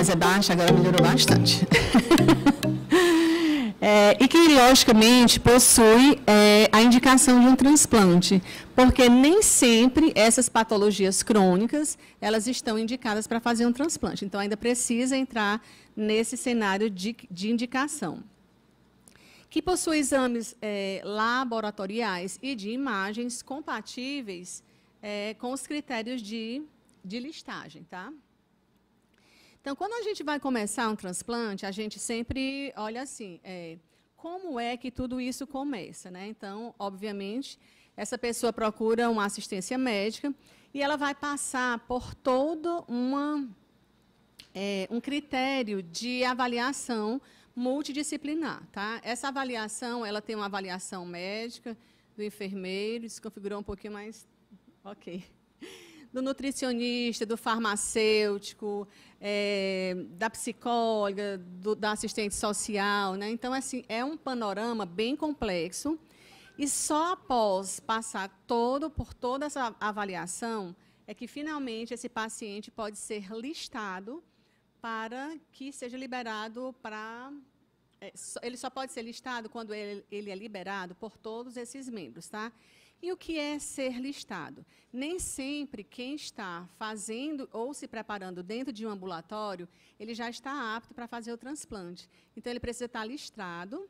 voz é baixa, agora melhorou bastante. E que, logicamente, possui a indicação de um transplante, porque nem sempre essas patologias crônicas, elas estão indicadas para fazer um transplante. Então, ainda precisa entrar nesse cenário de indicação. Que possui exames laboratoriais e de imagens compatíveis com os critérios de listagem, tá? Então, quando a gente vai começar um transplante, a gente sempre olha assim, como é que tudo isso começa, né? Então, obviamente, essa pessoa procura uma assistência médica e ela vai passar por todo um critério de avaliação multidisciplinar, tá? Essa avaliação, ela tem uma avaliação médica do enfermeiro, isso configurou um pouquinho mais, ok, do nutricionista, do farmacêutico, da psicóloga, da assistente social, né? Então, assim, é um panorama bem complexo e só após passar por toda essa avaliação é que, finalmente, esse paciente pode ser listado para que seja liberado para... ele só pode ser listado quando ele é liberado por todos esses membros, tá? E o que é ser listado? Nem sempre quem está fazendo ou se preparando dentro de um ambulatório, ele já está apto para fazer o transplante. Então, ele precisa estar listado,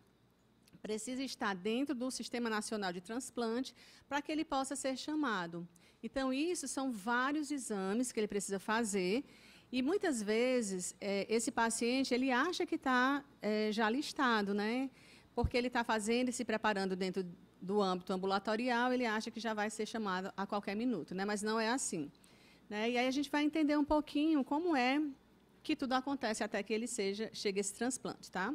precisa estar dentro do Sistema Nacional de Transplante para que ele possa ser chamado. Então, isso são vários exames que ele precisa fazer e, muitas vezes, esse paciente ele acha que está já listado, né? Porque ele está fazendo e se preparando dentro do âmbito ambulatorial, ele acha que já vai ser chamado a qualquer minuto, né? Mas não é assim, né? E aí a gente vai entender um pouquinho como é que tudo acontece até que ele chegue esse transplante, tá?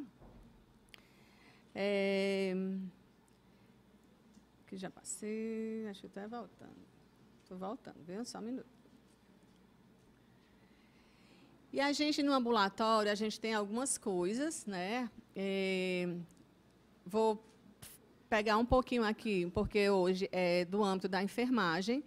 Que já passei, acho que estou voltando. Estou voltando, viu? Só um minuto. E a gente, no ambulatório, a gente tem algumas coisas, né? Vou pegar um pouquinho aqui, porque hoje é do âmbito da enfermagem.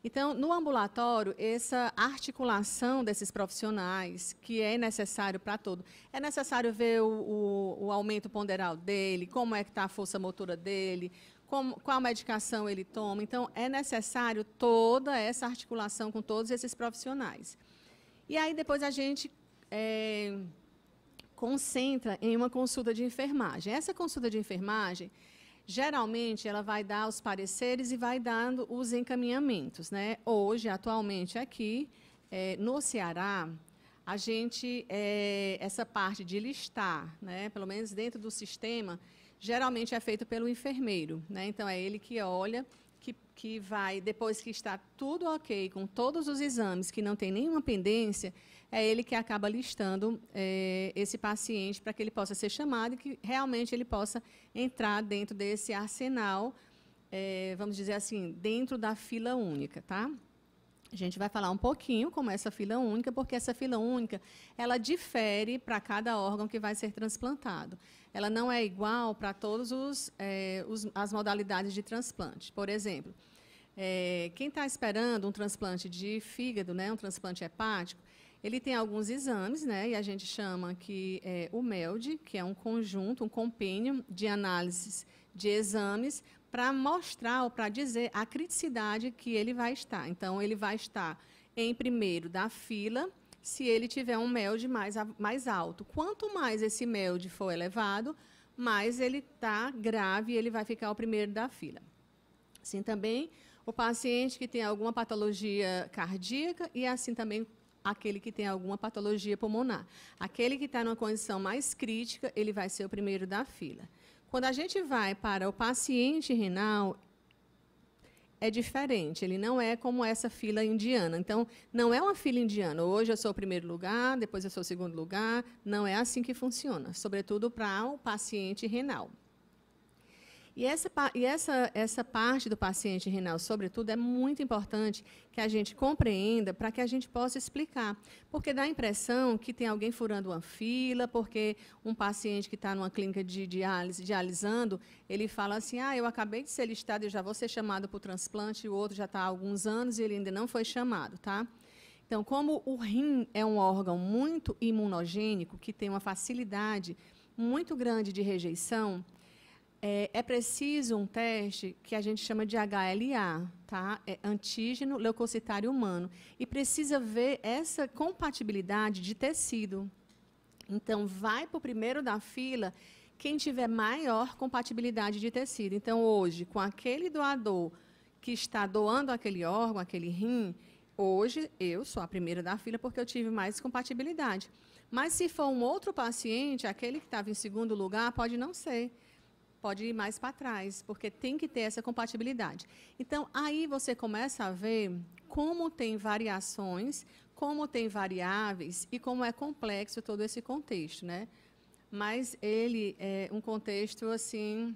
Então, no ambulatório, essa articulação desses profissionais, que é necessário para todo, é necessário ver o aumento ponderal dele, como é que está a força motora dele, qual medicação ele toma. Então, é necessário toda essa articulação com todos esses profissionais. E aí, depois, a gente concentra em uma consulta de enfermagem. Essa consulta de enfermagem, geralmente, ela vai dar os pareceres e vai dando os encaminhamentos, né? Hoje, atualmente, aqui no Ceará, a gente, essa parte de listar, né, pelo menos dentro do sistema, geralmente é feito pelo enfermeiro, né? Então, é ele que olha, que vai, depois que está tudo ok, com todos os exames, que não tem nenhuma pendência, é ele que acaba listando esse paciente para que ele possa ser chamado e que realmente ele possa entrar dentro desse arsenal, vamos dizer assim, dentro da fila única, tá? A gente vai falar um pouquinho como é essa fila única, porque essa fila única, ela difere para cada órgão que vai ser transplantado. Ela não é igual para todas as modalidades de transplante. Por exemplo, quem está esperando um transplante de fígado, né, um transplante hepático, ele tem alguns exames, né, e a gente chama que o MELD, que é um conjunto, um compêndio de análises de exames para mostrar ou para dizer a criticidade que ele vai estar. Então, ele vai estar em primeiro da fila, se ele tiver um MELD mais alto. Quanto mais esse MELD for elevado, mais ele está grave e ele vai ficar o primeiro da fila. Assim também, o paciente que tem alguma patologia cardíaca e assim também aquele que tem alguma patologia pulmonar. Aquele que está numa condição mais crítica, ele vai ser o primeiro da fila. Quando a gente vai para o paciente renal, é diferente, ele não é como essa fila indiana. Então, não é uma fila indiana. Hoje eu sou o primeiro lugar, depois eu sou o segundo lugar. Não é assim que funciona, sobretudo para o paciente renal. E essa parte do paciente renal, sobretudo, é muito importante que a gente compreenda para que a gente possa explicar. Porque dá a impressão que tem alguém furando uma fila, porque um paciente que está numa clínica de diálise, dialisando, ele fala assim, eu acabei de ser listado, eu já vou ser chamado para o transplante, e o outro já está há alguns anos e ele ainda não foi chamado, tá? Então, como o rim é um órgão muito imunogênico, que tem uma facilidade muito grande de rejeição, é preciso um teste que a gente chama de HLA, tá? É antígeno leucocitário humano, e precisa ver essa compatibilidade de tecido. Então, vai para o primeiro da fila quem tiver maior compatibilidade de tecido. Então, hoje, com aquele doador que está doando aquele órgão, aquele rim, hoje eu sou a primeira da fila porque eu tive mais compatibilidade. Mas se for um outro paciente, aquele que estava em segundo lugar, pode não ser. Pode ir mais para trás, porque tem que ter essa compatibilidade. Então, aí você começa a ver como tem variações, como tem variáveis e como é complexo todo esse contexto, né? Mas ele é um contexto, assim,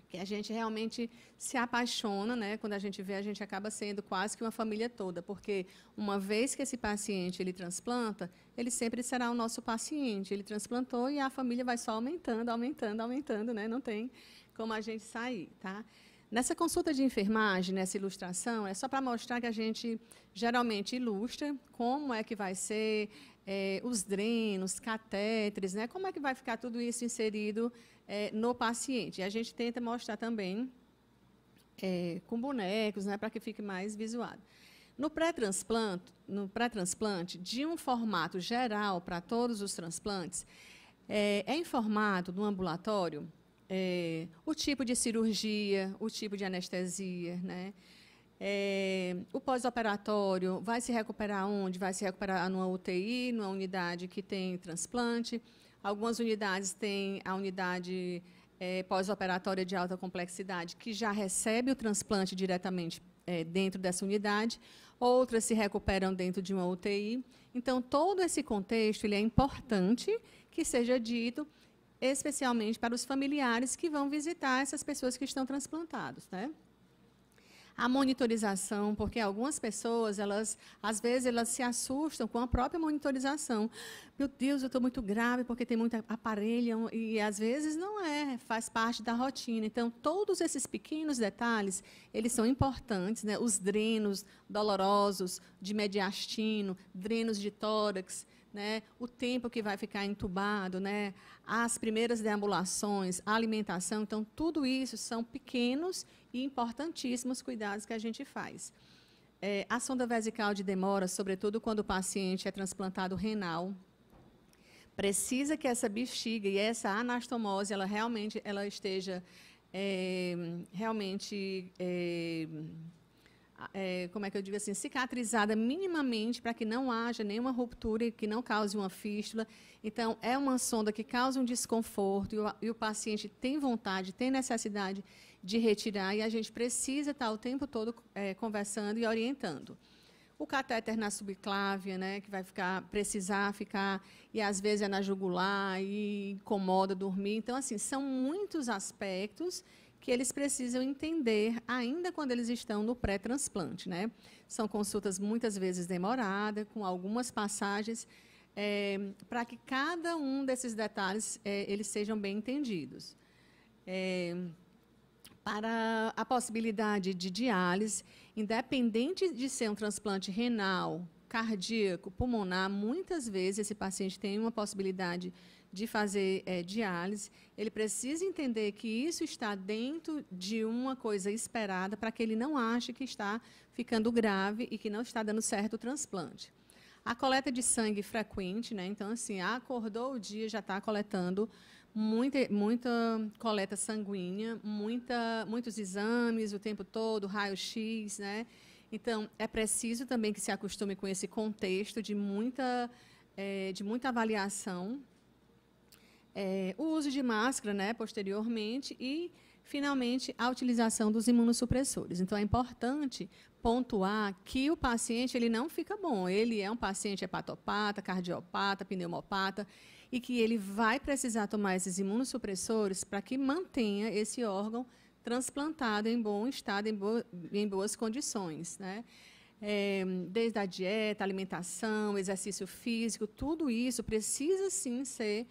que a gente realmente se apaixona, né? Quando a gente vê, a gente acaba sendo quase que uma família toda, porque uma vez que esse paciente ele transplanta, ele sempre será o nosso paciente. Ele transplantou e a família vai só aumentando, aumentando, aumentando, né? Não tem como a gente sair, tá? Nessa consulta de enfermagem, nessa ilustração, é só para mostrar que a gente geralmente ilustra como é que vai ser os drenos, catéteres, né? Como é que vai ficar tudo isso inserido no paciente. E a gente tenta mostrar também com bonecos, né, para que fique mais visuado. No pré-transplante, de um formato geral para todos os transplantes, é informado no ambulatório o tipo de cirurgia, o tipo de anestesia, né? O pós-operatório vai se recuperar onde? Vai se recuperar numa UTI, numa unidade que tem transplante. Algumas unidades têm a unidade pós-operatória de alta complexidade, que já recebe o transplante diretamente dentro dessa unidade. Outras se recuperam dentro de uma UTI. Então, todo esse contexto ele é importante que seja dito, especialmente para os familiares que vão visitar essas pessoas que estão transplantadas, né? A monitorização, porque algumas pessoas, às vezes, elas se assustam com a própria monitorização. Meu Deus, eu estou muito grave porque tem muito aparelho, e às vezes não faz parte da rotina. Então, todos esses pequenos detalhes, eles são importantes, né? Os drenos dolorosos de mediastino, drenos de tórax, né? O tempo que vai ficar entubado, né? As primeiras deambulações, a alimentação. Então, tudo isso são pequenos e importantíssimos cuidados que a gente faz. A sonda vesical de demora, sobretudo quando o paciente é transplantado renal, precisa que essa bexiga e essa anastomose, ela realmente esteja como é que eu digo assim, cicatrizada minimamente para que não haja nenhuma ruptura e que não cause uma fístula. Então, é uma sonda que causa um desconforto e o paciente tem vontade, tem necessidade de retirar e a gente precisa estar o tempo todo conversando e orientando. O catéter na subclávia, né, que vai precisar ficar, e às vezes é na jugular e incomoda dormir. Então, assim, são muitos aspectos que eles precisam entender ainda quando eles estão no pré-transplante, né? São consultas muitas vezes demoradas, com algumas passagens, para que cada um desses detalhes eles sejam bem entendidos. Para a possibilidade de diálise, independente de ser um transplante renal, cardíaco, pulmonar, muitas vezes esse paciente tem uma possibilidade de fazer diálise, ele precisa entender que isso está dentro de uma coisa esperada para que ele não ache que está ficando grave e que não está dando certo o transplante. A coleta de sangue frequente, né? Então, assim, acordou o dia, já está coletando muita coleta sanguínea, muitos exames o tempo todo, raio-x, né? Então, é preciso também que se acostume com esse contexto de muita avaliação. O uso de máscara, né, posteriormente, e, finalmente, a utilização dos imunossupressores. Então, é importante pontuar que o paciente ele não fica bom. Ele é um paciente hepatopata, cardiopata, pneumopata, e que ele vai precisar tomar esses imunossupressores para que mantenha esse órgão transplantado em bom estado, em boas condições, né? Desde a dieta, alimentação, exercício físico, tudo isso precisa, sim, ser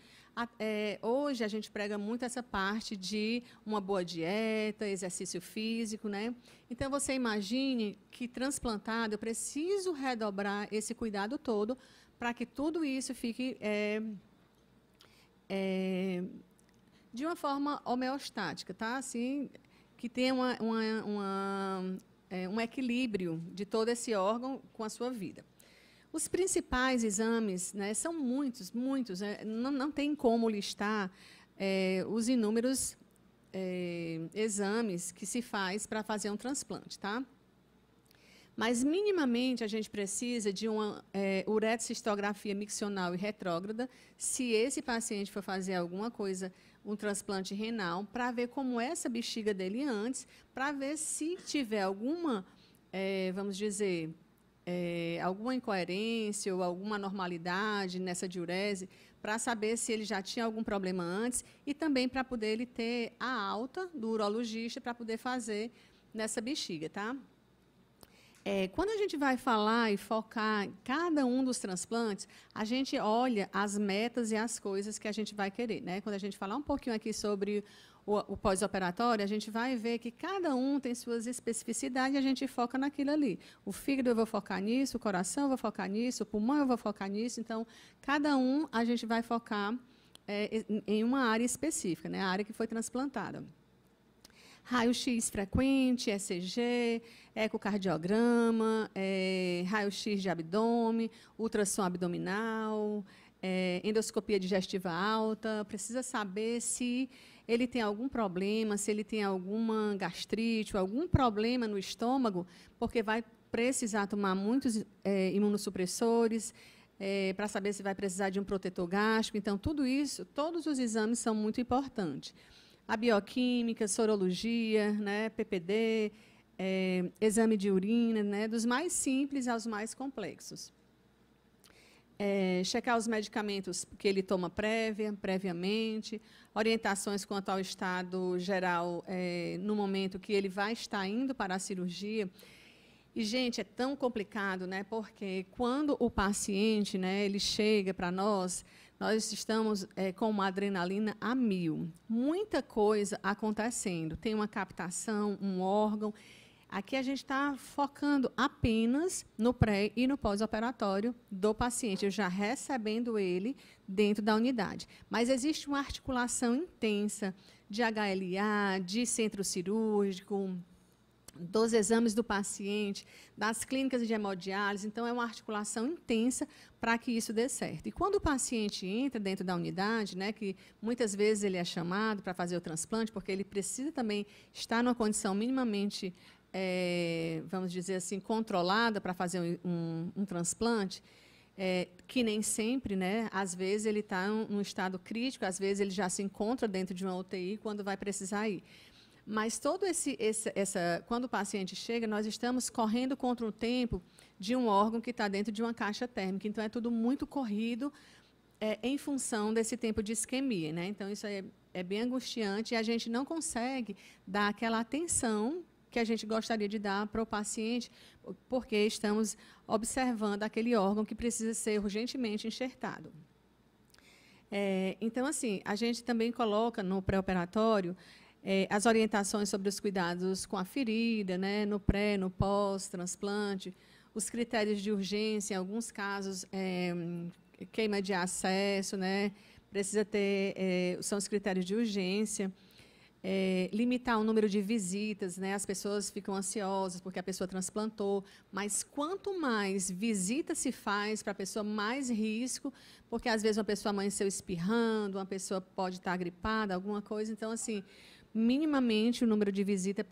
Hoje a gente prega muito essa parte de uma boa dieta, exercício físico, né? Então, você imagine que transplantado, eu preciso redobrar esse cuidado todo para que tudo isso fique de uma forma homeostática, tá? Assim, que tenha um equilíbrio de todo esse órgão com a sua vida. Os principais exames, né, são muitos, não tem como listar os inúmeros exames que se faz para fazer um transplante, tá? Mas, minimamente, a gente precisa de uma uretrocistografia miccional e retrógrada, se esse paciente for fazer alguma coisa, um transplante renal, para ver como é essa bexiga dele antes, para ver se tiver alguma, vamos dizer, alguma incoerência ou alguma anormalidade nessa diurese, para saber se ele já tinha algum problema antes e também para poder ele ter a alta do urologista para poder fazer nessa bexiga, tá? Quando a gente vai falar e focar em cada um dos transplantes, a gente olha as metas e as coisas que a gente vai querer, né? Quando a gente falar um pouquinho aqui sobre o pós-operatório, a gente vai ver que cada um tem suas especificidades e a gente foca naquilo ali. O fígado eu vou focar nisso, o coração eu vou focar nisso, o pulmão eu vou focar nisso. Então, cada um a gente vai focar em uma área específica, né? A área que foi transplantada. Raio-X frequente, ECG, ecocardiograma, raio-X de abdômen, ultrassom abdominal, endoscopia digestiva alta. Precisa saber se ele tem algum problema, se ele tem alguma gastrite, ou algum problema no estômago, porque vai precisar tomar muitos imunossupressores, para saber se vai precisar de um protetor gástrico. Então, tudo isso, todos os exames são muito importantes. A bioquímica, sorologia, né, PPD, exame de urina, né, dos mais simples aos mais complexos. Checar os medicamentos que ele toma previamente, orientações quanto ao estado geral no momento que ele vai estar indo para a cirurgia. E, gente, é tão complicado, né, porque quando o paciente, né, ele chega para nós estamos com uma adrenalina a 1000. Muita coisa acontecendo. Tem uma captação, um órgão. Aqui a gente está focando apenas no pré e no pós-operatório do paciente, eu já recebendo ele dentro da unidade. Mas existe uma articulação intensa de HLA, de centro cirúrgico, dos exames do paciente, das clínicas de hemodiálise. Então, é uma articulação intensa para que isso dê certo. E quando o paciente entra dentro da unidade, né, que muitas vezes ele é chamado para fazer o transplante, porque ele precisa também estar numa condição minimamente, vamos dizer assim, controlada para fazer um transplante, que nem sempre, né, às vezes ele está num estado crítico, às vezes ele já se encontra dentro de uma UTI quando vai precisar ir. Mas todo quando o paciente chega, nós estamos correndo contra o tempo de um órgão que está dentro de uma caixa térmica. Então, é tudo muito corrido em função desse tempo de isquemia, né? Então, isso é bem angustiante e a gente não consegue dar aquela atenção que a gente gostaria de dar para o paciente, porque estamos observando aquele órgão que precisa ser urgentemente enxertado. Então, assim, a gente também coloca no pré-operatório as orientações sobre os cuidados com a ferida, né, no pré, no pós-transplante, os critérios de urgência, em alguns casos, queima de acesso, né, precisa ter, são os critérios de urgência, limitar o número de visitas, né, as pessoas ficam ansiosas porque a pessoa transplantou, mas quanto mais visita se faz para a pessoa, mais risco, porque às vezes uma pessoa amanheceu espirrando, uma pessoa pode estar gripada, alguma coisa, então, assim, minimamente o número de visita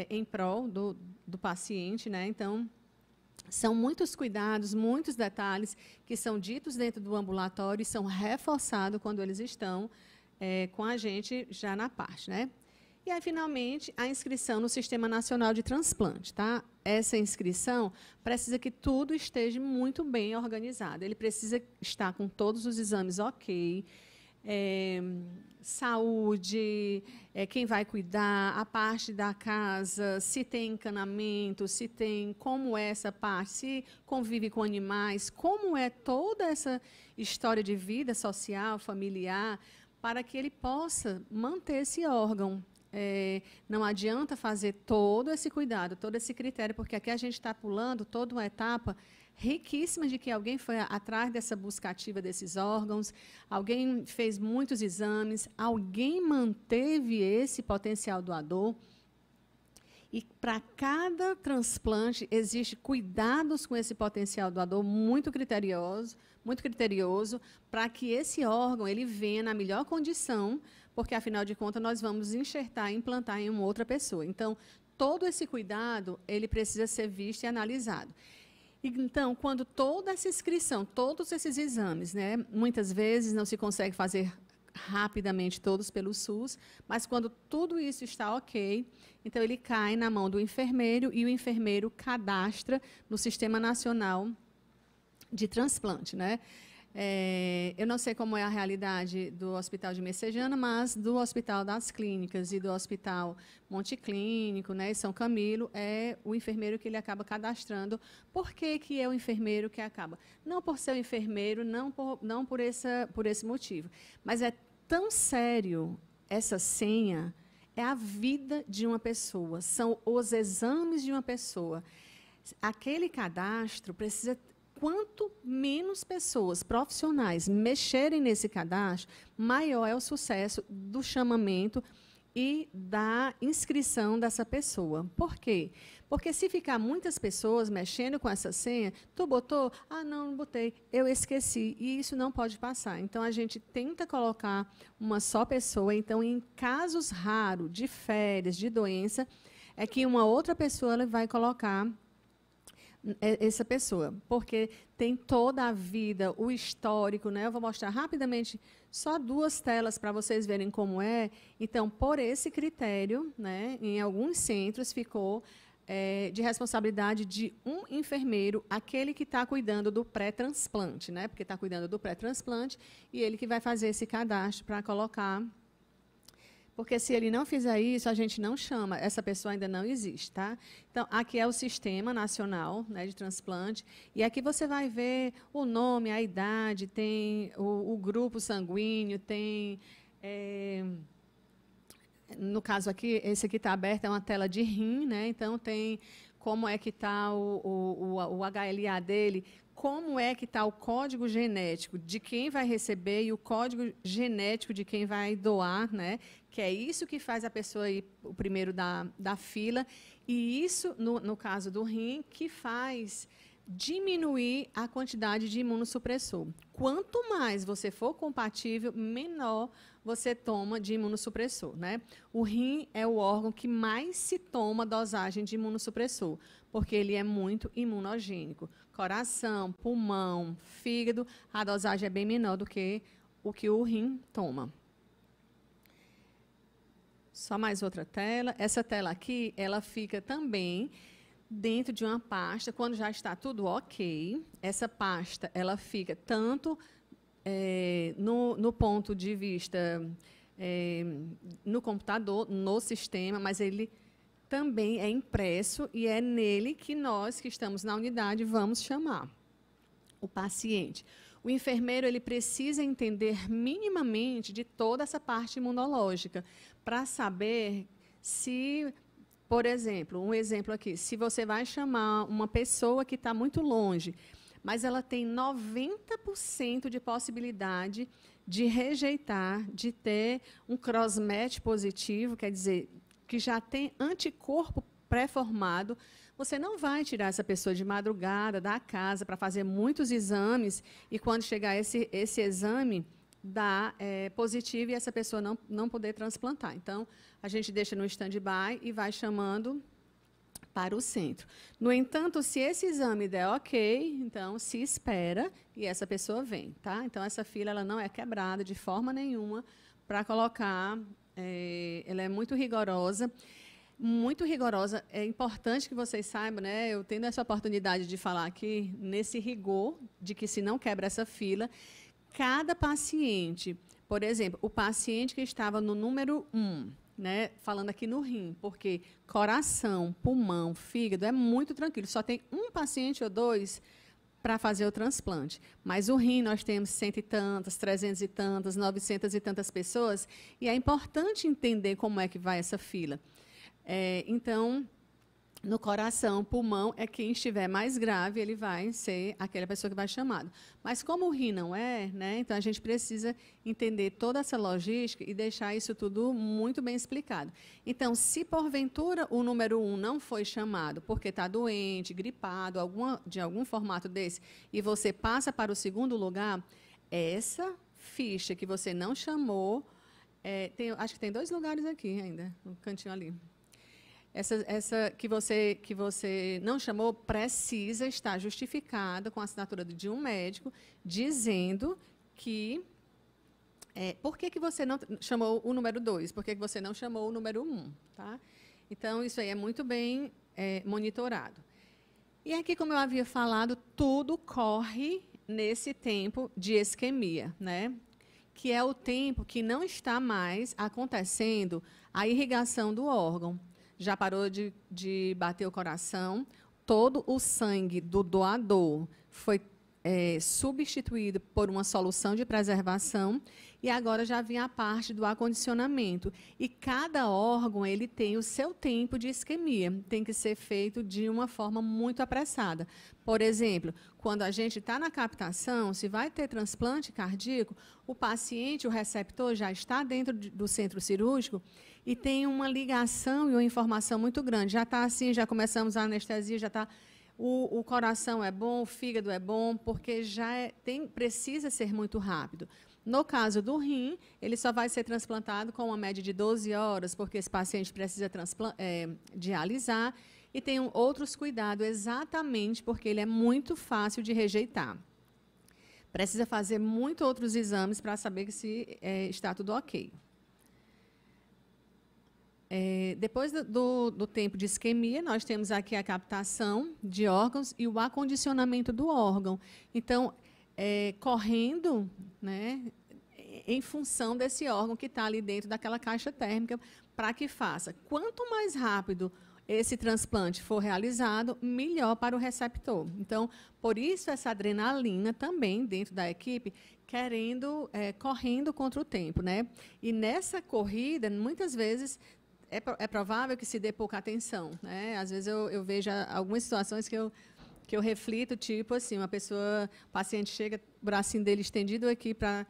em prol do paciente, né? Então, são muitos cuidados, muitos detalhes que são ditos dentro do ambulatório e são reforçados quando eles estão com a gente já na parte, né? E aí, finalmente, a inscrição no Sistema Nacional de Transplante, tá? Essa inscrição precisa que tudo esteja muito bem organizado. Ele precisa estar com todos os exames ok, saúde, quem vai cuidar, a parte da casa, se tem encanamento, se tem, como é essa parte, se convive com animais, como é toda essa história de vida social, familiar, para que ele possa manter esse órgão. Não adianta fazer todo esse cuidado, todo esse critério, porque aqui a gente está pulando toda uma etapa riquíssima de que alguém foi atrás dessa busca ativa desses órgãos, alguém fez muitos exames, alguém manteve esse potencial doador. E para cada transplante existe cuidados com esse potencial doador muito criterioso, para que esse órgão ele venha na melhor condição, porque afinal de contas nós vamos enxertar e implantar em uma outra pessoa. Então, todo esse cuidado ele precisa ser visto e analisado. Então, quando toda essa inscrição, todos esses exames, né, muitas vezes não se consegue fazer rapidamente todos pelo SUS, mas quando tudo isso está ok, então ele cai na mão do enfermeiro e o enfermeiro cadastra no Sistema Nacional de Transplante, né? Eu não sei como é a realidade do Hospital de Messejana, mas do Hospital das Clínicas e do Hospital Monte Clínico, né, São Camilo, é o enfermeiro que ele acaba cadastrando. Por que que é o enfermeiro que acaba? Não por ser o enfermeiro, não por esse motivo, mas é tão sério essa senha, é a vida de uma pessoa, são os exames de uma pessoa. Aquele cadastro precisa... Quanto menos pessoas profissionais mexerem nesse cadastro, maior é o sucesso do chamamento e da inscrição dessa pessoa. Por quê? Porque se ficar muitas pessoas mexendo com essa senha, tu botou? Ah, não botei, eu esqueci, e isso não pode passar. Então, a gente tenta colocar uma só pessoa. Então, em casos raros de férias, de doença, é que uma outra pessoa ela vai colocar essa pessoa, porque tem toda a vida, o histórico, né? Eu vou mostrar rapidamente só 2 telas para vocês verem como é. Então, por esse critério, né, em alguns centros ficou de responsabilidade de um enfermeiro, aquele que está cuidando do pré-transplante, né? Porque está cuidando do pré-transplante e ele que vai fazer esse cadastro para colocar. Porque se ele não fizer isso, a gente não chama, essa pessoa ainda não existe, tá? Então, aqui é o Sistema Nacional, né, de Transplante, e aqui você vai ver o nome, a idade, tem o grupo sanguíneo, tem... no caso aqui, esse aqui está aberto, é uma tela de rim, né? Então, tem como é que está o HLA dele, como é que está o código genético de quem vai receber e o código genético de quem vai doar, né? Que é isso que faz a pessoa ir o primeiro da fila, e isso, no caso do rim, que faz diminuir a quantidade de imunossupressor. Quanto mais você for compatível, menor você toma de imunossupressor, né? O rim é o órgão que mais se toma dosagem de imunossupressor, porque ele é muito imunogênico. Coração, pulmão, fígado, a dosagem é bem menor do que o rim toma. Só mais outra tela. Essa tela aqui, ela fica também dentro de uma pasta, quando já está tudo ok. Essa pasta, ela fica tanto no ponto de vista no computador, no sistema, mas ele também é impresso e é nele que nós, que estamos na unidade, vamos chamar o paciente. O enfermeiro ele precisa entender minimamente de toda essa parte imunológica para saber se, por exemplo, um exemplo aqui, se você vai chamar uma pessoa que está muito longe, mas ela tem 90% de possibilidade de rejeitar, de ter um cross-match positivo, quer dizer, que já tem anticorpo pré-formado, você não vai tirar essa pessoa de madrugada da casa para fazer muitos exames e, quando chegar esse exame, dar positivo e essa pessoa não poder transplantar. Então, a gente deixa no stand-by e vai chamando para o centro. No entanto, se esse exame der ok, então se espera e essa pessoa vem, tá? Então, essa fila ela não é quebrada de forma nenhuma para colocar, ela é muito rigorosa. Muito rigorosa. É importante que vocês saibam, né? Eu tendo essa oportunidade de falar aqui, nesse rigor de que se não quebra essa fila, cada paciente, Por exemplo, o paciente que estava no número 1, né, falando aqui no rim, porque coração, pulmão, fígado é muito tranquilo, só tem um paciente ou dois para fazer o transplante. Mas o rim, nós temos 100 e tantas, 300 e tantas, 900 e tantas pessoas, e é importante entender como é que vai essa fila. Então, no coração, pulmão, é quem estiver mais grave, ele vai ser aquela pessoa que vai chamado. Mas como o rim não é, né, então a gente precisa entender toda essa logística e deixar isso tudo muito bem explicado. Então, se porventura o número 1 não foi chamado porque está doente, gripado, de algum formato desse, e você passa para o segundo lugar, essa ficha que você não chamou, acho que tem 2 lugares aqui ainda, no cantinho ali. Essa que você não chamou precisa estar justificada com a assinatura de um médico, dizendo que por que você não chamou o número 2, por que você não chamou o número 1. Tá? Então, isso aí é muito bem monitorado. E aqui, como eu havia falado, tudo corre nesse tempo de isquemia, né? Que é o tempo que não está mais acontecendo a irrigação do órgão. Já parou de bater o coração, todo o sangue do doador foi substituído por uma solução de preservação e agora já vinha a parte do acondicionamento. E cada órgão ele tem o seu tempo de isquemia, tem que ser feito de uma forma muito apressada. Por exemplo, quando a gente está na captação, se vai ter transplante cardíaco, o paciente, o receptor, já está dentro do centro cirúrgico e tem uma ligação e uma informação muito grande. Já está assim, já começamos a anestesia, já está... O coração é bom, o fígado é bom, porque já precisa ser muito rápido. No caso do rim, ele só vai ser transplantado com uma média de 12 horas, porque esse paciente precisa dialisar, e tem outros cuidados, exatamente porque ele é muito fácil de rejeitar. Precisa fazer muitos outros exames para saber se está tudo ok. Depois do tempo de isquemia, nós temos aqui a captação de órgãos e o acondicionamento do órgão. Então, correndo, né, em função desse órgão que está ali dentro daquela caixa térmica, para que faça. Quanto mais rápido esse transplante for realizado, melhor para o receptor. Então, por isso, essa adrenalina também dentro da equipe, correndo contra o tempo. Né? E nessa corrida, muitas vezes... É provável que se dê pouca atenção. Né? Às vezes eu vejo algumas situações que eu reflito, tipo assim, o paciente chega, o bracinho dele estendido aqui para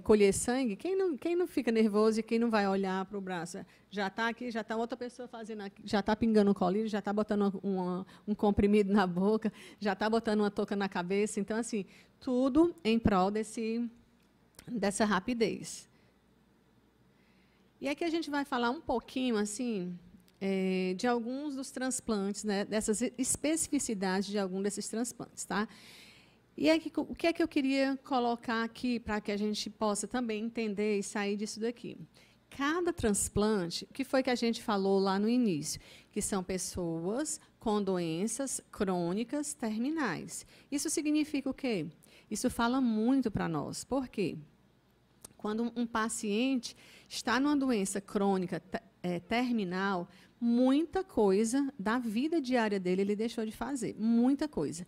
colher sangue, quem não fica nervoso e quem não vai olhar para o braço? Já está aqui, já está outra pessoa fazendo aqui, já está pingando um colírio, já está botando um comprimido na boca, já está botando uma touca na cabeça. Então, assim, tudo em prol dessa rapidez. E aqui a gente vai falar um pouquinho assim, de alguns dos transplantes, né, dessas especificidades de algum desses transplantes. Tá? E aqui, o que é que eu queria colocar aqui para que a gente possa também entender e sair disso daqui? Cada transplante, o que foi que a gente falou lá no início? Que são pessoas com doenças crônicas terminais. Isso significa o quê? Isso fala muito para nós. Por quê? Quando um paciente está numa doença crônica terminal, muita coisa da vida diária dele ele deixou de fazer, muita coisa.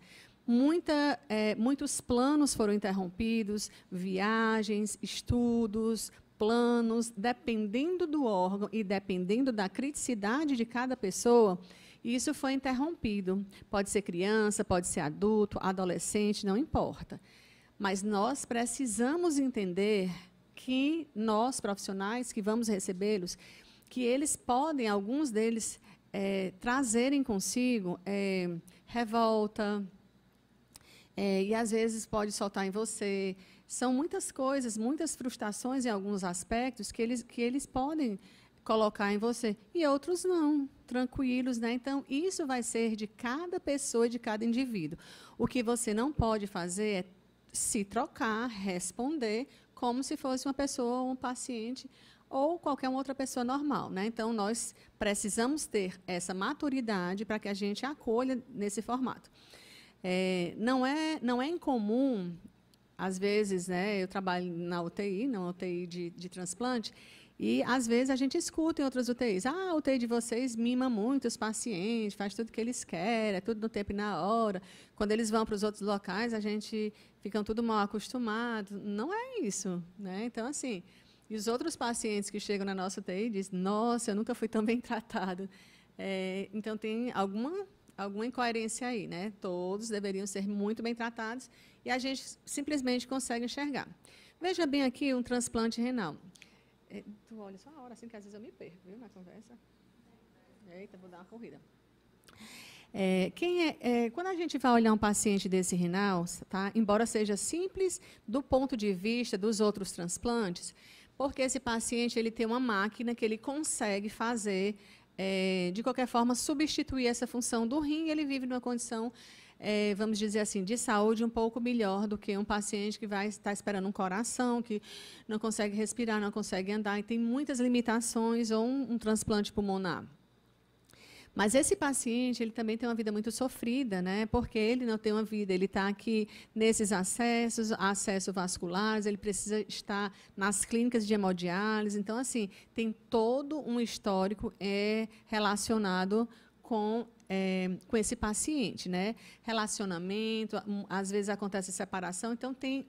Muitos planos foram interrompidos, viagens, estudos, planos, dependendo do órgão e dependendo da criticidade de cada pessoa, isso foi interrompido. Pode ser criança, pode ser adulto, adolescente, não importa. Mas nós precisamos entender que nós, profissionais, que vamos recebê-los, que eles podem, alguns deles, trazerem consigo revolta, e, às vezes, pode soltar em você. São muitas coisas, muitas frustrações em alguns aspectos que eles podem colocar em você, e outros não, tranquilos. Né? Então, isso vai ser de cada pessoa, de cada indivíduo. O que você não pode fazer é se trocar, responder, como se fosse uma pessoa, um paciente ou qualquer outra pessoa normal. Né? Então, nós precisamos ter essa maturidade para que a gente acolha nesse formato. Não é incomum às vezes, né, eu trabalho na UTI de transplante, e, às vezes, a gente escuta em outras UTIs, a UTI de vocês mima muito os pacientes, faz tudo o que eles querem, é tudo no tempo e na hora. Quando eles vão para os outros locais, a gente fica tudo mal acostumado. Não é isso, né? Então, assim, e os outros pacientes que chegam na nossa UTI dizem, nossa, eu nunca fui tão bem tratado. Então, tem alguma incoerência aí, né? Todos deveriam ser muito bem tratados e a gente simplesmente consegue enxergar. Veja bem aqui um transplante renal. Tu olha só a hora, assim, que às vezes eu me perco, viu, na conversa. Eita, vou dar uma corrida. Quando a gente vai olhar um paciente desse renal, tá? Embora seja simples do ponto de vista dos outros transplantes, porque esse paciente ele tem uma máquina que ele consegue fazer, de qualquer forma, substituir essa função do rim, e ele vive numa condição, vamos dizer assim, de saúde um pouco melhor do que um paciente que vai estar esperando um coração, que não consegue respirar, não consegue andar, e tem muitas limitações, ou um transplante pulmonar. Mas esse paciente, ele também tem uma vida muito sofrida, né? Porque ele não tem uma vida, ele está aqui nesses acessos vasculares, ele precisa estar nas clínicas de hemodiálise. Então, assim, tem todo um histórico relacionado com esse paciente, né? Relacionamento, às vezes acontece separação, então tem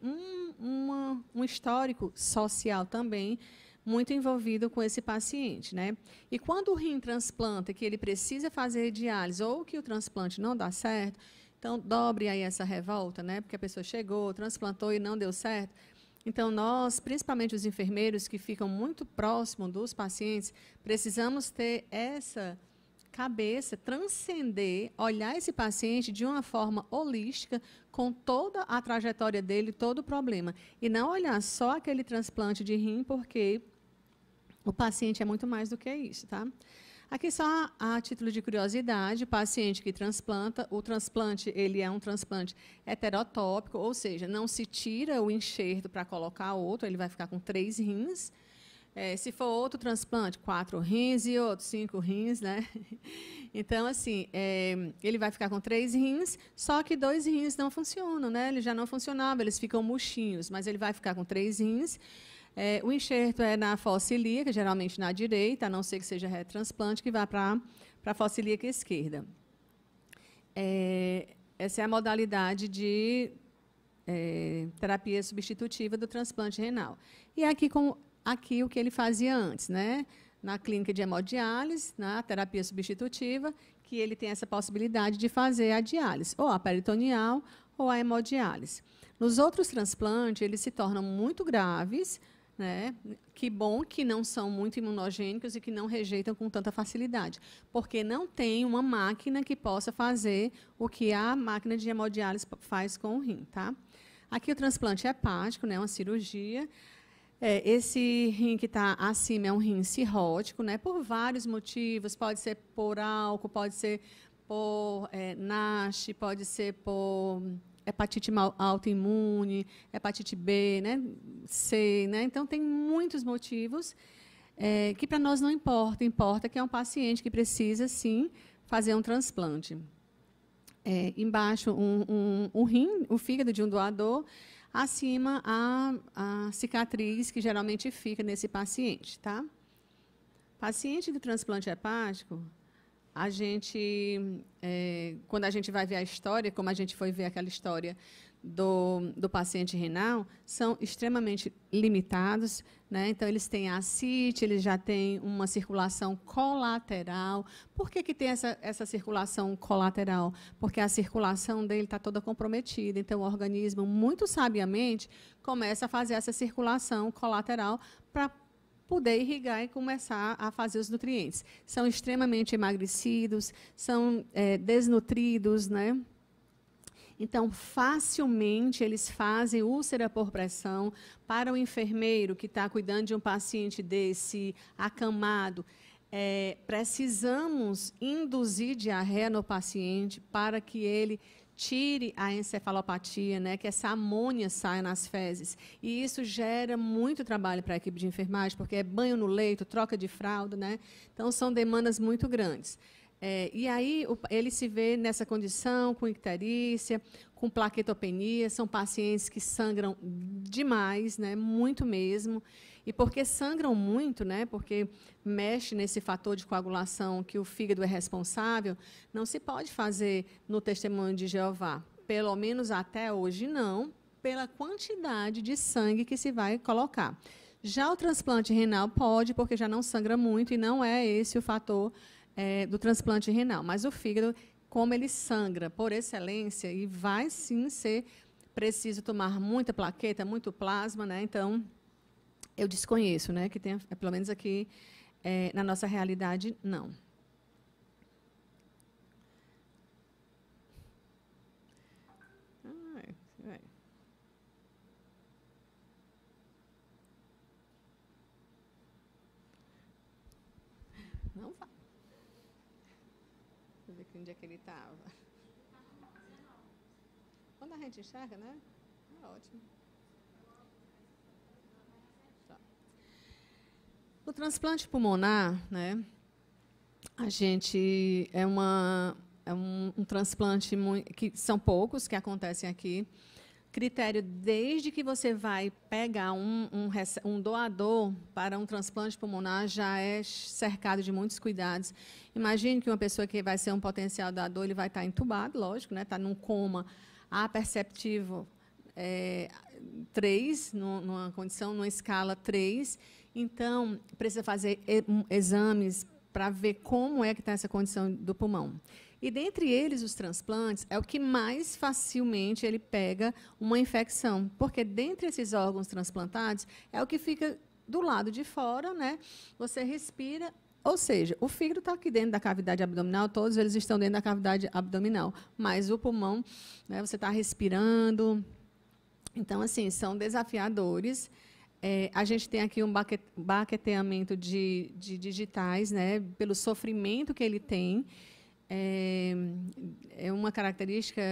um histórico social também muito envolvido com esse paciente, né? E quando o rim transplanta, que ele precisa fazer diálise, ou que o transplante não dá certo, então dobre aí essa revolta, né? Porque a pessoa chegou, transplantou e não deu certo. Então, nós, principalmente os enfermeiros que ficam muito próximos dos pacientes, precisamos ter essa cabeça, transcender, olhar esse paciente de uma forma holística, com toda a trajetória dele, todo o problema. E não olhar só aquele transplante de rim, porque o paciente é muito mais do que isso, tá? Aqui só a título de curiosidade, o paciente que transplanta, o transplante ele é um transplante heterotópico, ou seja, não se tira o enxerto para colocar outro, ele vai ficar com 3 rins. Se for outro transplante, 4 rins e outros 5 rins, né? Então, assim, ele vai ficar com 3 rins, só que 2 rins não funcionam, né? Eles já não funcionavam, eles ficam murchinhos, mas ele vai ficar com 3 rins. O enxerto é na fossa ilíaca, geralmente na direita, a não ser que seja retransplante, que vai para a fossa ilíaca esquerda. Essa é a modalidade de terapia substitutiva do transplante renal. E aqui o que ele fazia antes, né? Na clínica de hemodiálise, na terapia substitutiva, que ele tem essa possibilidade de fazer a diálise, ou a peritoneal ou a hemodiálise. Nos outros transplantes, eles se tornam muito graves, né? Que bom que não são muito imunogênicos e que não rejeitam com tanta facilidade, porque não tem uma máquina que possa fazer o que a máquina de hemodiálise faz com o rim. Tá? Aqui o transplante hepático, né? Uma cirurgia. Esse rim que está acima é um rim cirrótico, né? Por vários motivos, pode ser por álcool, pode ser por NASH, pode ser por hepatite autoimune, hepatite B, né? C, né? Então, tem muitos motivos que para nós não importa. Importa que é um paciente que precisa, sim, fazer um transplante. Embaixo, um rim, o fígado de um doador, acima a cicatriz que geralmente fica nesse paciente. Tá? Paciente do transplante hepático, a gente, quando a gente vai ver a história, como a gente foi ver aquela história do paciente renal, são extremamente limitados, né? Então, eles têm ascite, eles já têm uma circulação colateral. Por que tem essa circulação colateral? Porque a circulação dele está toda comprometida. Então, o organismo, muito sabiamente, começa a fazer essa circulação colateral para poder irrigar e começar a fazer os nutrientes. São extremamente emagrecidos, são desnutridos, né? Então, facilmente, eles fazem úlcera por pressão. Para o enfermeiro que está cuidando de um paciente desse acamado, precisamos induzir diarreia no paciente para que ele tire a encefalopatia, né, que essa amônia saia nas fezes. E isso gera muito trabalho para a equipe de enfermagem, porque é banho no leito, troca de fralda, né? Então, são demandas muito grandes. E aí ele se vê nessa condição, com icterícia, com plaquetopenia, são pacientes que sangram demais, né, muito mesmo. E porque sangram muito, né, porque mexe nesse fator de coagulação que o fígado é responsável, não se pode fazer no testemunho de Jeová. Pelo menos até hoje não, pela quantidade de sangue que se vai colocar. Já o transplante renal pode, porque já não sangra muito e não é esse o fator do transplante renal. Mas o fígado, como ele sangra por excelência, e vai sim ser preciso tomar muita plaqueta, muito plasma, né? Então, eu desconheço, né? Que tem, pelo menos aqui na nossa realidade, não. Não vai. Deixa eu ver aqui onde é que ele estava. Quando a gente enxerga, né? É ótimo. Tá. O transplante pulmonar, né? A gente é um transplante que são poucos que acontecem aqui. Critério, desde que você vai pegar um doador para um transplante pulmonar, já é cercado de muitos cuidados. Imagine que uma pessoa que vai ser um potencial doador, ele vai estar entubado, lógico, né? Está num coma aperceptivo 3, numa condição, numa escala 3. Então, precisa fazer exames para ver como é que está essa condição do pulmão. E, dentre eles, os transplantes, é o que mais facilmente ele pega uma infecção, porque, dentre esses órgãos transplantados, é o que fica do lado de fora, né? Você respira, ou seja, o fígado está aqui dentro da cavidade abdominal, todos eles estão dentro da cavidade abdominal, mas o pulmão, né, você está respirando. Então, assim, são desafiadores. A gente tem aqui um baqueteamento de digitais, né, pelo sofrimento que ele tem. É uma característica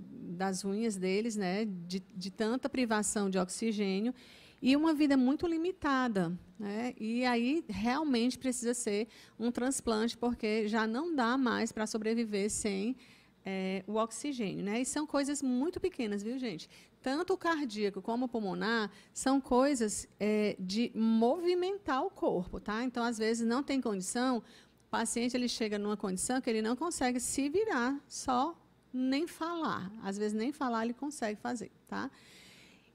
das unhas deles, né, de tanta privação de oxigênio e uma vida muito limitada, né? E aí realmente precisa ser um transplante, porque já não dá mais para sobreviver sem o oxigênio, né? E são coisas muito pequenas, viu, gente? Tanto o cardíaco como o pulmonar são coisas de movimentar o corpo, tá? Então, às vezes, não tem condição. O paciente ele chega numa condição que ele não consegue se virar, só nem falar. Às vezes, nem falar ele consegue fazer. Tá?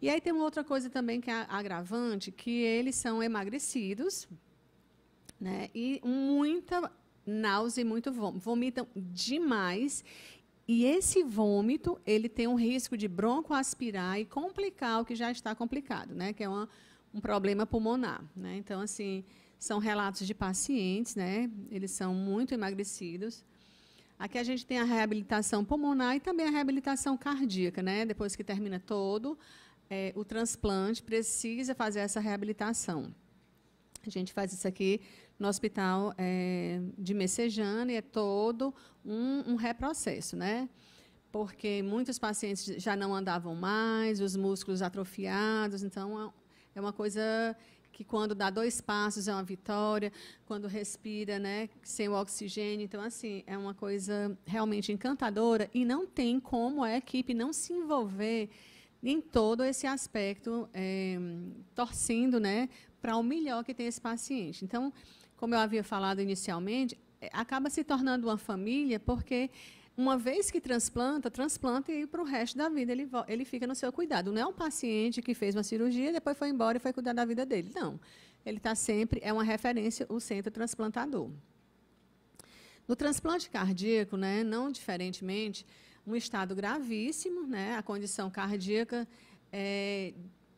E aí tem uma outra coisa também que é agravante, que eles são emagrecidos, né? E muita náusea e muito vômito. Vomitam demais. E esse vômito ele tem um risco de broncoaspirar e complicar o que já está complicado, né? Que é um problema pulmonar. Né? Então, assim, são relatos de pacientes, né? Eles são muito emagrecidos. Aqui a gente tem a reabilitação pulmonar e também a reabilitação cardíaca, né? Depois que termina todo, o transplante precisa fazer essa reabilitação. A gente faz isso aqui no hospital de Messejana e é todo um reprocesso, né? Porque muitos pacientes já não andavam mais, os músculos atrofiados, então é uma coisa que quando dá 2 passos é uma vitória, quando respira, né, sem o oxigênio. Então, assim, é uma coisa realmente encantadora e não tem como a equipe não se envolver em todo esse aspecto, torcendo, né, para o melhor que tem esse paciente. Então, como eu havia falado inicialmente, acaba se tornando uma família, porque uma vez que transplanta e para o resto da vida ele fica no seu cuidado. Não é um paciente que fez uma cirurgia, depois foi embora e foi cuidar da vida dele. Não. Ele está sempre, é uma referência, o centro transplantador. No transplante cardíaco, né, não diferentemente, um estado gravíssimo, né, a condição cardíaca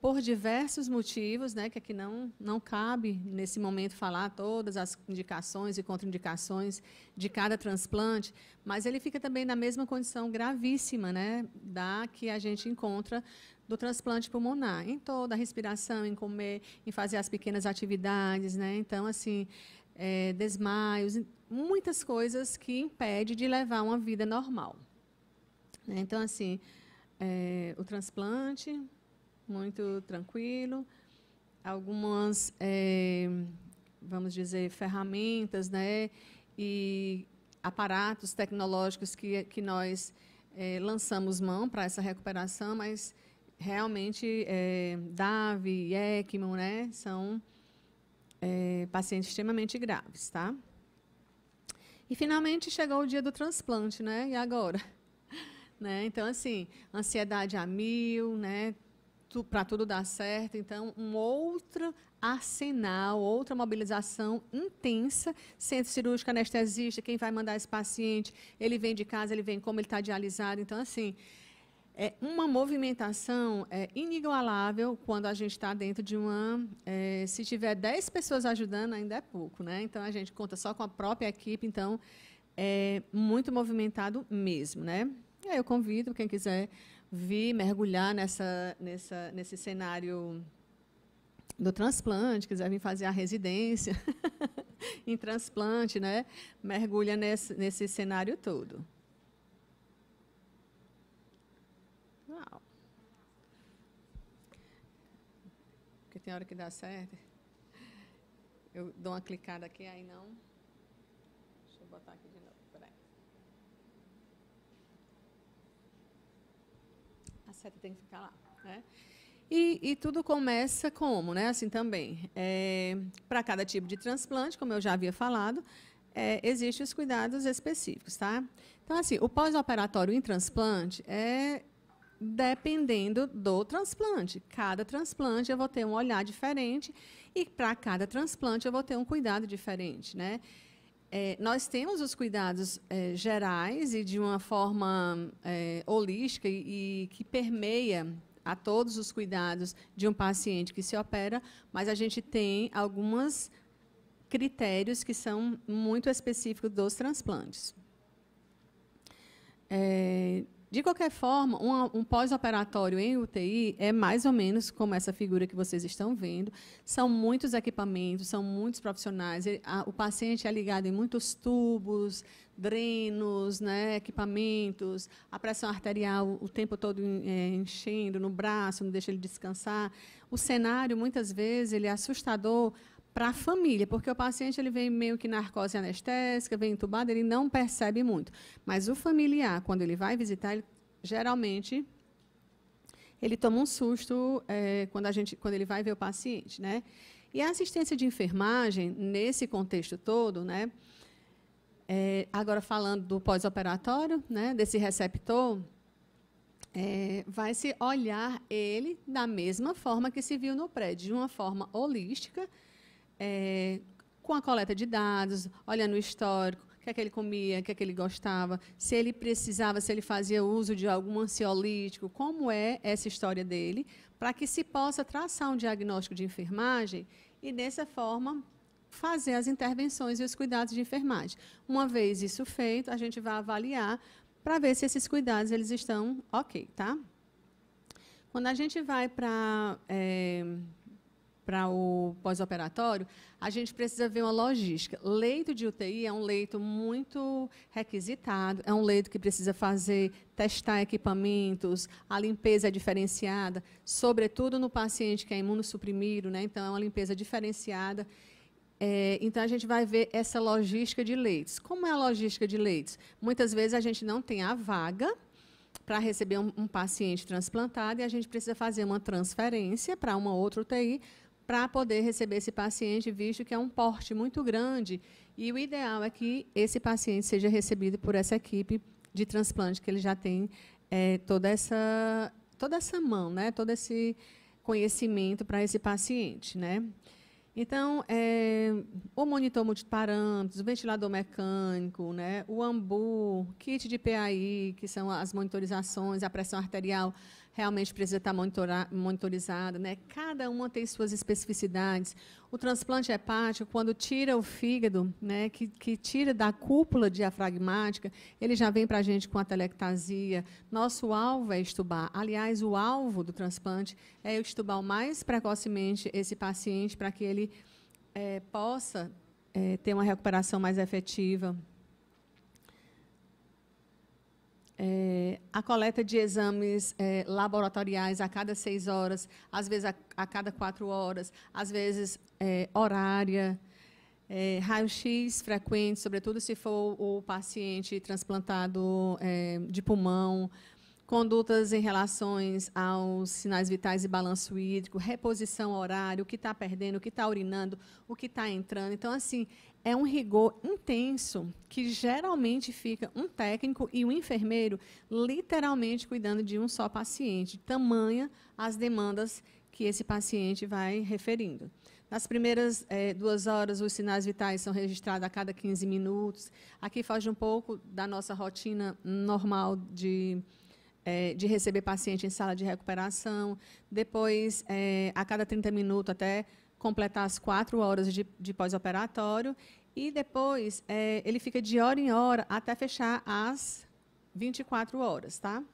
por diversos motivos, né, que aqui não cabe, nesse momento, falar todas as indicações e contraindicações de cada transplante, mas ele fica também na mesma condição gravíssima, né, da que a gente encontra do transplante pulmonar, em toda a respiração, em comer, em fazer as pequenas atividades, né, então, assim, desmaios, muitas coisas que impedem de levar uma vida normal. Né? Então, assim, o transplante muito tranquilo, algumas, vamos dizer, ferramentas, né, e aparatos tecnológicos que nós lançamos mão para essa recuperação, mas realmente DAV e ECMO, né, são pacientes extremamente graves, tá? E finalmente chegou o dia do transplante, né? E agora? Né? Então, assim, ansiedade a mil, né? Para tudo dar certo. Então, um outro arsenal, outra mobilização intensa, centro cirúrgico, anestesista, quem vai mandar esse paciente, ele vem de casa, ele vem como ele está dialisado. Então, assim, é uma movimentação inigualável quando a gente está dentro de uma... se tiver 10 pessoas ajudando, ainda é pouco, né? Então, a gente conta só com a própria equipe, então, é muito movimentado mesmo, né? E aí eu convido quem quiser vir mergulhar nesse cenário do transplante, quiser vir fazer a residência em transplante, né? Mergulha nesse cenário todo. Uau. Porque tem hora que dá certo. Eu dou uma clicada aqui, aí não. Deixa eu botar aqui de novo. Peraí. A seta tem que ficar lá, né? E tudo começa como, né? Assim também. Para cada tipo de transplante, como eu já havia falado, existem os cuidados específicos, tá? Então, assim, o pós-operatório em transplante é dependendo do transplante. Cada transplante eu vou ter um olhar diferente e para cada transplante eu vou ter um cuidado diferente, né? Nós temos os cuidados gerais e de uma forma holística e que permeia a todos os cuidados de um paciente que se opera, mas a gente tem alguns critérios que são muito específicos dos transplantes. De qualquer forma, um pós-operatório em UTI é mais ou menos como essa figura que vocês estão vendo. São muitos equipamentos, são muitos profissionais. O paciente é ligado em muitos tubos, drenos, né, equipamentos, a pressão arterial o tempo todo enchendo no braço, não deixa ele descansar. O cenário, muitas vezes, ele é assustador para a família, porque o paciente ele vem meio que narcose anestésica, vem entubado, ele não percebe muito. Mas o familiar, quando ele vai visitar, geralmente, ele toma um susto quando ele vai ver o paciente, né? E a assistência de enfermagem, nesse contexto todo, né? Agora, falando do pós-operatório, né, desse receptor, vai se olhar ele da mesma forma que se viu no prédio, de uma forma holística, com a coleta de dados, olhando o histórico, o que é que ele comia, o que é que ele gostava, se ele precisava, se ele fazia uso de algum ansiolítico, como é essa história dele, para que se possa traçar um diagnóstico de enfermagem e, dessa forma, fazer as intervenções e os cuidados de enfermagem. Uma vez isso feito, a gente vai avaliar para ver se esses cuidados eles estão ok, tá? Quando a gente vai para o pós-operatório, a gente precisa ver uma logística. Leito de UTI é um leito muito requisitado, é um leito que precisa testar equipamentos, a limpeza é diferenciada, sobretudo no paciente que é imunossuprimido, né? Então, é uma limpeza diferenciada. Então, a gente vai ver essa logística de leitos. Como é a logística de leitos? Muitas vezes, a gente não tem a vaga para receber um paciente transplantado e a gente precisa fazer uma transferência para uma outra UTI para poder receber esse paciente, visto que é um porte muito grande. E o ideal é que esse paciente seja recebido por essa equipe de transplante, que ele já tem toda essa mão, né? Todo esse conhecimento para esse paciente, né? Então, o monitor multiparâmetros, o ventilador mecânico, né, o AMBU, kit de PAI, que são as monitorizações, a pressão arterial realmente precisa estar monitorizada, né? Cada uma tem suas especificidades. O transplante hepático, quando tira o fígado, né, que tira da cúpula diafragmática, ele já vem para a gente com a telectasia. Nosso alvo é extubar. Aliás, o alvo do transplante é extubar o mais precocemente esse paciente para que ele possa ter uma recuperação mais efetiva. A coleta de exames laboratoriais a cada 6 horas, às vezes a cada 4 horas, às vezes horária. Raio-x frequente, sobretudo se for o paciente transplantado de pulmão, condutas em relações aos sinais vitais e balanço hídrico, reposição horária, o que está perdendo, o que está urinando, o que está entrando. Então, assim, é um rigor intenso que geralmente fica um técnico e um enfermeiro literalmente cuidando de um só paciente, tamanha as demandas que esse paciente vai referindo. Nas primeiras 2 horas, os sinais vitais são registrados a cada 15 minutos. Aqui foge um pouco da nossa rotina normal de receber paciente em sala de recuperação. Depois, a cada 30 minutos, até completar as 4 horas de pós-operatório. E depois, ele fica de hora em hora até fechar as 24 horas, tá?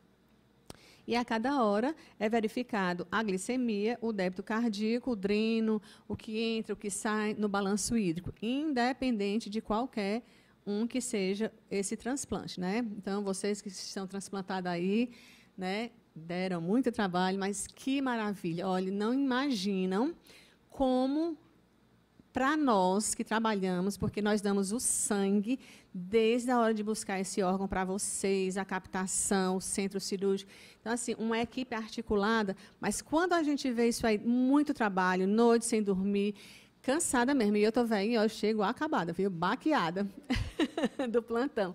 E a cada hora é verificado a glicemia, o débito cardíaco, o dreno, o que entra, o que sai no balanço hídrico, independente de qualquer que seja esse transplante, né? Então, vocês que estão transplantados aí, né, deram muito trabalho, mas que maravilha. Olha, não imaginam como, para nós que trabalhamos, porque nós damos o sangue desde a hora de buscar esse órgão para vocês, a captação, o centro cirúrgico. Então, assim, uma equipe articulada, mas quando a gente vê isso aí, muito trabalho, noite sem dormir, cansada mesmo. E eu estou velhinha, eu chego acabada, viu? Baqueada do plantão.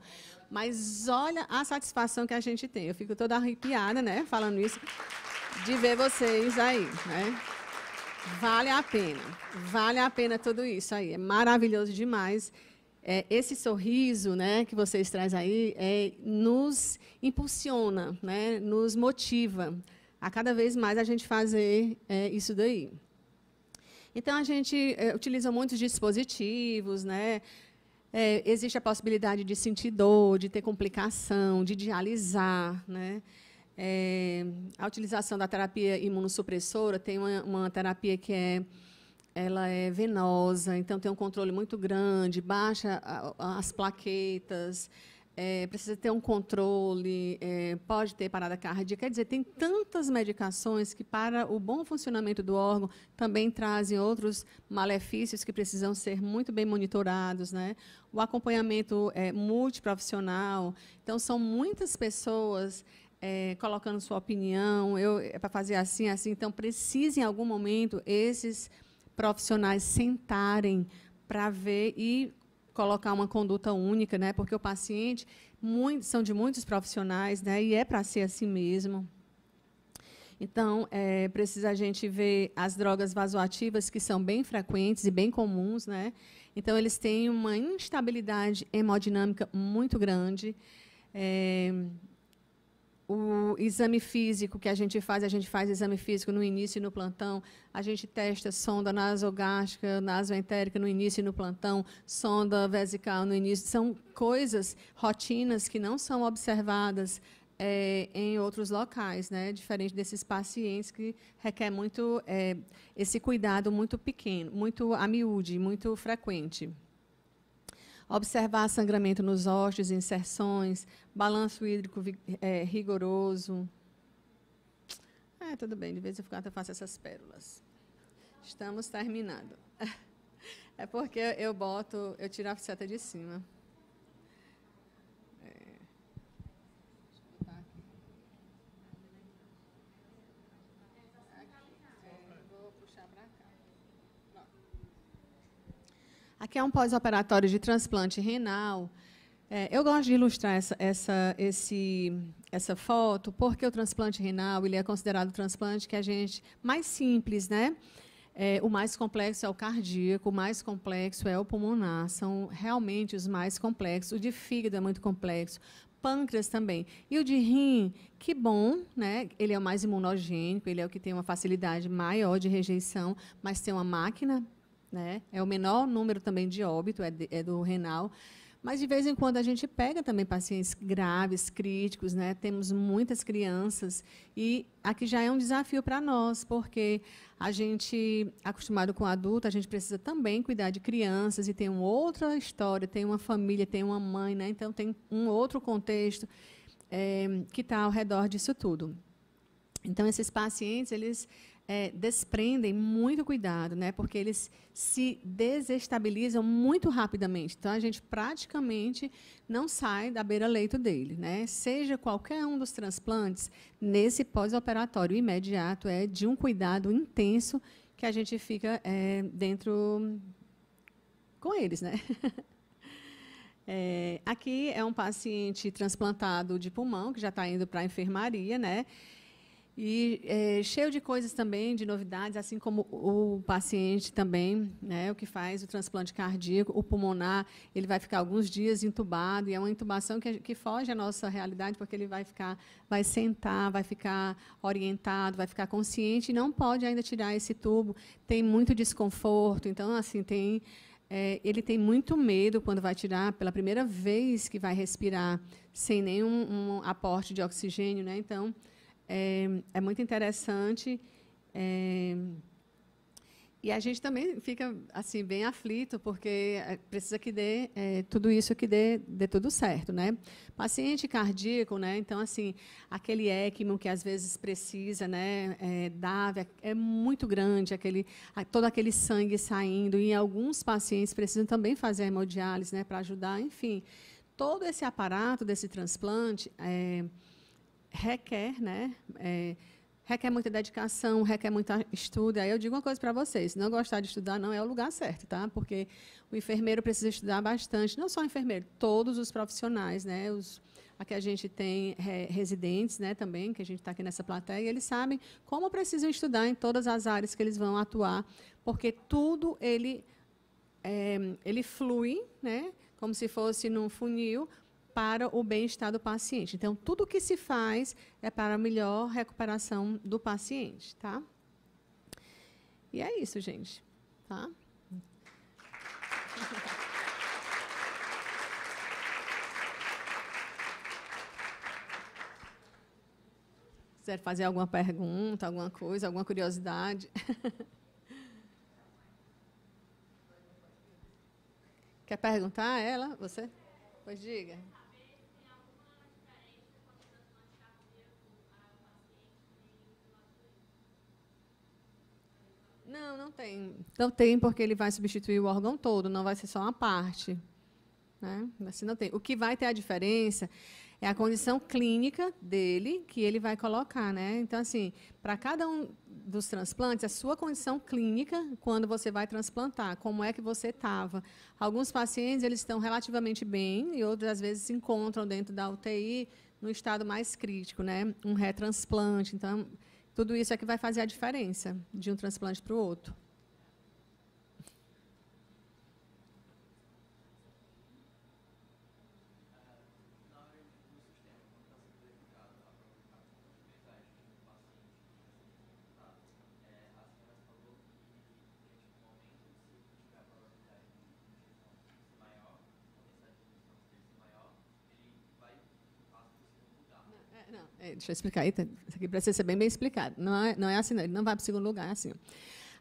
Mas olha a satisfação que a gente tem. Eu fico toda arrepiada, né, falando isso, de ver vocês aí, né? Vale a pena tudo isso aí. É maravilhoso demais. Esse sorriso, né, que vocês trazem aí, nos impulsiona, né, nos motiva a cada vez mais a gente fazer isso daí. Então, a gente utiliza muitos dispositivos, né? Existe a possibilidade de sentir dor, de ter complicação, de dialisar, né? A utilização da terapia imunossupressora, tem uma terapia que ela é venosa, então tem um controle muito grande, baixa as plaquetas, precisa ter um controle, pode ter parada cardíaca. Quer dizer, tem tantas medicações que, para o bom funcionamento do órgão, também trazem outros malefícios que precisam ser muito bem monitorados, né? O acompanhamento multiprofissional. Então, são muitas pessoas colocando sua opinião, para fazer assim, assim. Então, precisa, em algum momento, esses profissionais sentarem para ver e colocar uma conduta única, né? Porque o paciente são de muitos profissionais, né? E é para ser assim mesmo. Então, precisa a gente ver as drogas vasoativas, que são bem frequentes e bem comuns, né? Então, eles têm uma instabilidade hemodinâmica muito grande. O exame físico que a gente faz exame físico no início e no plantão, a gente testa sonda nasogástrica, nasoentérica no início e no plantão, sonda vesical no início. São coisas, rotinas que não são observadas em outros locais, né? Diferente desses pacientes que requer muito esse cuidado muito pequeno, muito a miúde, muito frequente. Observar sangramento nos ossos, inserções, balanço hídrico rigoroso. Tudo bem, de vez em quando eu faço essas pérolas. Estamos terminando. É porque eu tiro a seta de cima. Vou puxar para cá. Aqui é um pós-operatório de transplante renal. Eu gosto de ilustrar essa foto, porque o transplante renal ele é considerado o transplante que a gente mais simples, né? O mais complexo é o cardíaco, o mais complexo é o pulmonar. São realmente os mais complexos. O de fígado é muito complexo. Pâncreas também. E o de rim, que bom, né? Ele é o mais imunogênico, ele é o que tem uma facilidade maior de rejeição, mas tem uma máquina, né? É o menor número também de óbito, é do renal. Mas, de vez em quando, a gente pega também pacientes graves, críticos, né? Temos muitas crianças. E aqui já é um desafio para nós, porque a gente, acostumado com adulto, a gente precisa também cuidar de crianças e tem uma outra história, tem uma família, tem uma mãe, né? Então, tem um outro contexto que está ao redor disso tudo. Então, esses pacientes, eles desprendem muito cuidado, né? Porque eles se desestabilizam muito rapidamente. Então, a gente praticamente não sai da beira-leito dele, né? Seja qualquer um dos transplantes, nesse pós-operatório imediato, é de um cuidado intenso que a gente fica dentro com eles, né? Aqui é um paciente transplantado de pulmão, que já está indo para a enfermaria, né? E cheio de coisas também, de novidades, assim como o paciente também, né, o que faz o transplante cardíaco, o pulmonar, ele vai ficar alguns dias entubado, e é uma intubação que foge à nossa realidade, porque ele vai sentar, vai ficar orientado, vai ficar consciente, e não pode ainda tirar esse tubo, tem muito desconforto, então, assim, ele tem muito medo quando vai tirar, pela primeira vez que vai respirar, sem nenhum aporte de oxigênio, né, então... É muito interessante. E a gente também fica assim, bem aflito, porque precisa que dê tudo isso, que dê tudo certo, né? Paciente cardíaco, né? Então, assim, aquele ECMO que às vezes precisa, né? Dar, é muito grande, todo aquele sangue saindo. E alguns pacientes precisam também fazer hemodiálise, né? Para ajudar, enfim. Todo esse aparato desse transplante requer, né? Requer muita dedicação, requer muito estudo. Aí eu digo uma coisa para vocês: se não gostar de estudar, não é o lugar certo, tá? Porque o enfermeiro precisa estudar bastante, não só o enfermeiro, todos os profissionais, né? Aqui a gente tem residentes, né? Também, que a gente está aqui nessa plateia, e eles sabem como precisam estudar em todas as áreas que eles vão atuar, porque tudo ele flui, né? Como se fosse num funil, para o bem-estar do paciente. Então, tudo o que se faz é para a melhor recuperação do paciente, tá? E é isso, gente, tá? Quiser fazer alguma pergunta, alguma coisa, alguma curiosidade? Quer perguntar a ela, você? Pois diga. Não tem. Não tem, porque ele vai substituir o órgão todo, não vai ser só uma parte. Né? Assim, não tem. O que vai ter a diferença é a condição clínica dele, que ele vai colocar. Né? Então, assim, para cada um dos transplantes, a sua condição clínica, quando você vai transplantar, como é que você estava. Alguns pacientes eles estão relativamente bem, e outros, às vezes, se encontram dentro da UTI no estado mais crítico, né? Um retransplante. Então, tudo isso é que vai fazer a diferença de um transplante para o outro. Deixa eu explicar. Isso aqui precisa ser bem explicado. Não é assim, não. Ele não vai para o segundo lugar, é assim.